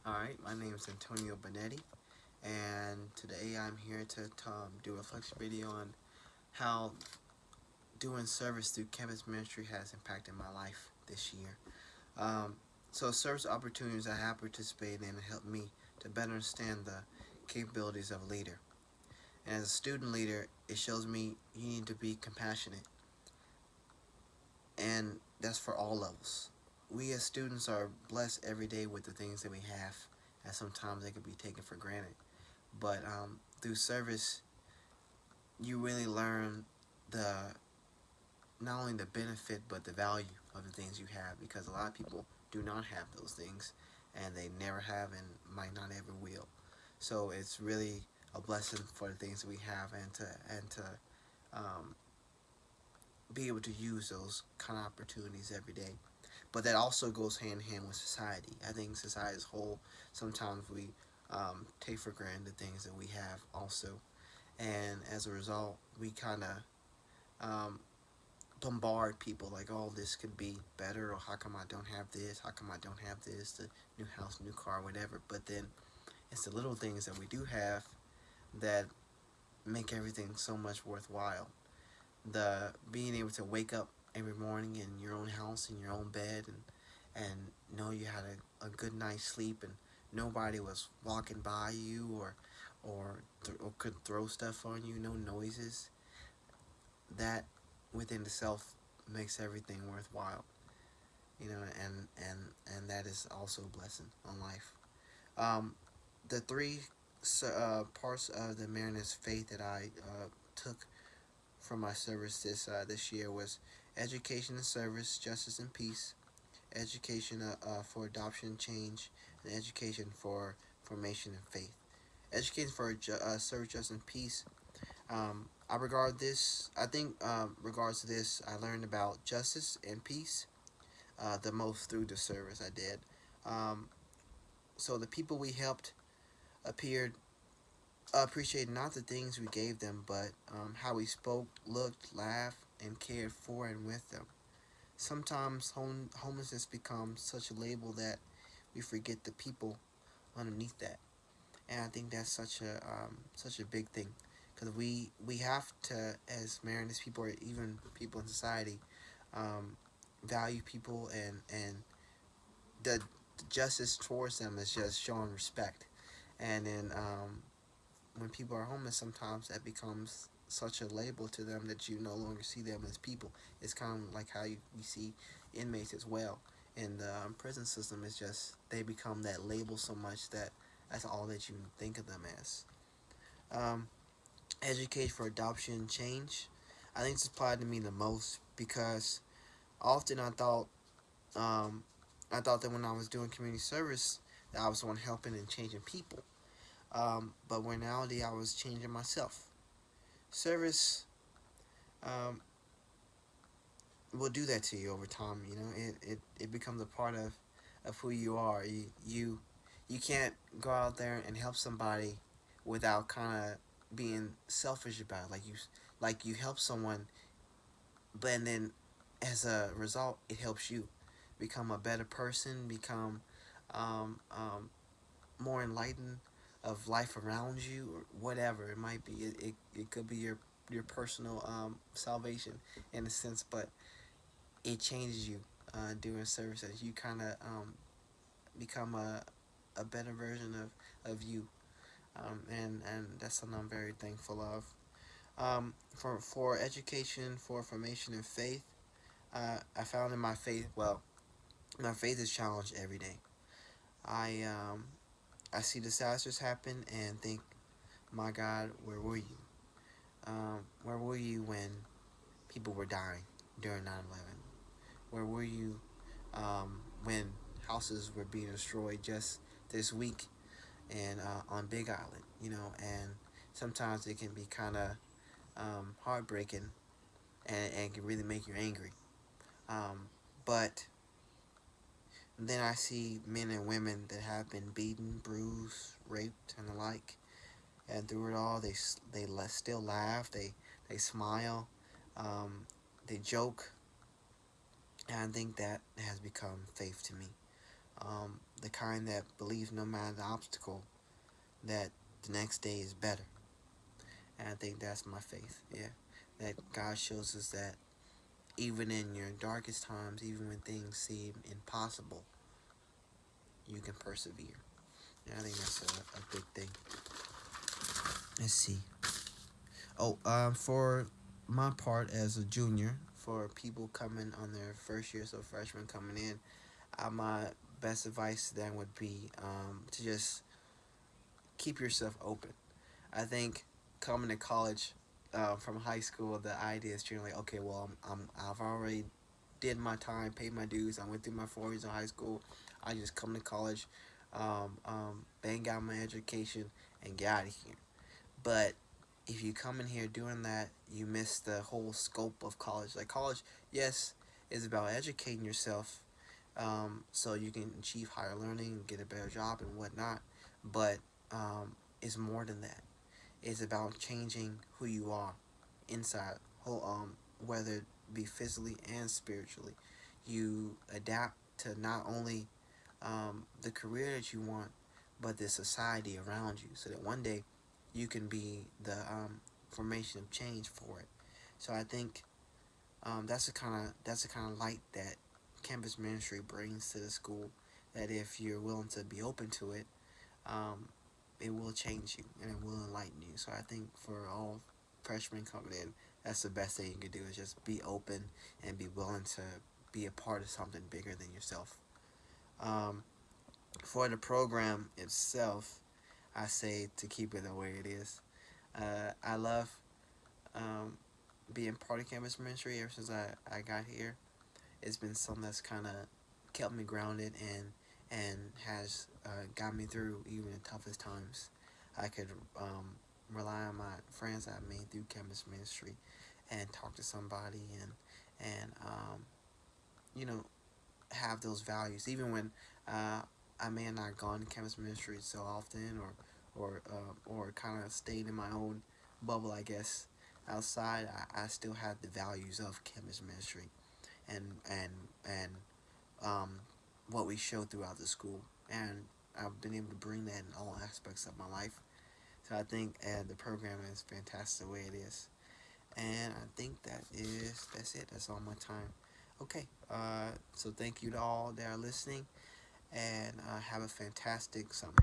Alright, my name is Antonio Benetti, and today I'm here to do a reflection video on how doing service through campus ministry has impacted my life this year. Um, service opportunities I have participated in helped me to better understand the capabilities of a leader. And as a student leader, it shows me you need to be compassionate, and that's for all levels. We as students are blessed every day with the things that we have, and sometimes they could be taken for granted. But through service, you really learn the not only the benefit but the value of the things you have, because a lot of people do not have those things, and they never have and might not ever will. So it's really a blessing for the things that we have, and to um, be able to use those kind of opportunities every day. But that also goes hand in hand with society. I think society as a whole, sometimes we take for granted the things that we have also, and as a result, we kind of bombard people like, oh, this could be better, or how come I don't have this, how come I don't have this, the new house, new car, whatever. But then it's the little things that we do have that make everything so much worthwhile. The being able to wake up every morning in your own house, in your own bed, and know you had a good night's sleep, and nobody was walking by you, or could throw stuff on you, no noises. That within itself makes everything worthwhile, and that is also a blessing on life. The three parts of the Mariners faith that I took from my service this year was education and service, justice and peace, education for adoption and change, and education for formation and faith. Education for service, justice, and peace. I regard this. I think regards to this, I learned about justice and peace the most through the service I did. Um, so the people we helped appeared appreciated not the things we gave them, but how we spoke, looked, laughed, and cared for and with them. Sometimes homelessness becomes such a label that we forget the people underneath that, and I think that's such a big thing, because we have to, as Mariners people, or even people in society, um, value people, and the justice towards them is just showing respect. And then when people are homeless, sometimes that becomes such a label to them that you no longer see them as people. It's kind of like how you see inmates as well. In the prison system, it's just they become that label so much that that's all that you think of them as. Um, Educate for adoption and change. I think this applied to me the most because often um, I thought that when I was doing community service, that I was the one helping and changing people. But in reality, I was changing myself. Service will do that to you over time. It becomes a part of who you are. You can't go out there and help somebody without kind of being selfish about it. Like you help someone, but then as a result, it helps you become a better person, become um, um, more enlightened of life around you, or whatever it might be. It could be your personal salvation in a sense, but it changes you doing services. You kind of become a better version of you, and that's something I'm very thankful of. For education, for formation and faith, I found in my faith. Well, my faith is challenged every day. I um, I see disasters happen and think, my God, where were you? Where were you when people were dying during 9/11? Where were you when houses were being destroyed just this week and on Big Island? And sometimes it can be kind of heartbreaking, and can really make you angry. But then I see men and women that have been beaten, bruised, raped, and the like, and through it all, they still laugh, they smile, um, they joke, and I think that has become faith to me. the kind that believes no matter the obstacle, that the next day is better. And I think that's my faith. Yeah, that God shows us that even in your darkest times, even when things seem impossible, you can persevere. And I think that's a big thing. Let's see. Oh, for my part as a junior, for people coming on their first year, so freshmen coming in, my best advice to them would be to just keep yourself open. I think coming to college from high school, the idea is generally okay. Well, I've already did my time, paid my dues. I went through my 4 years of high school. I just come to college, bang out my education, and get out of here. But if you come in here doing that, you miss the whole scope of college. Like college, yes, is about educating yourself, so you can achieve higher learning, get a better job, and whatnot. But it's more than that. It's about changing who you are inside, whole whether it be physically and spiritually. You adapt to not only the career that you want, but the society around you, so that one day you can be the formation of change for it. So I think that's the kind of light that campus ministry brings to the school. That if you're willing to be open to it, um, it will change you and it will enlighten you. So I think for all freshmen coming in, that's the best thing you can do is just be open and be willing to be a part of something bigger than yourself. Um, for the program itself, I say to keep it the way it is. I love um, being part of campus ministry ever since I got here. It's been something that's kind of kept me grounded and has got me through even the toughest times. I could rely on my friends I made through campus ministry and talk to somebody and you know have those values even when I may have not gone to campus ministry so often or kind of stayed in my own bubble, I guess. Outside, I still have the values of campus ministry and um, what we show throughout the school, and I've been able to bring that in all aspects of my life. So I think the program is fantastic the way it is, and I think that's it. That's all my time. Okay, so thank you to all that are listening, and have a fantastic summer.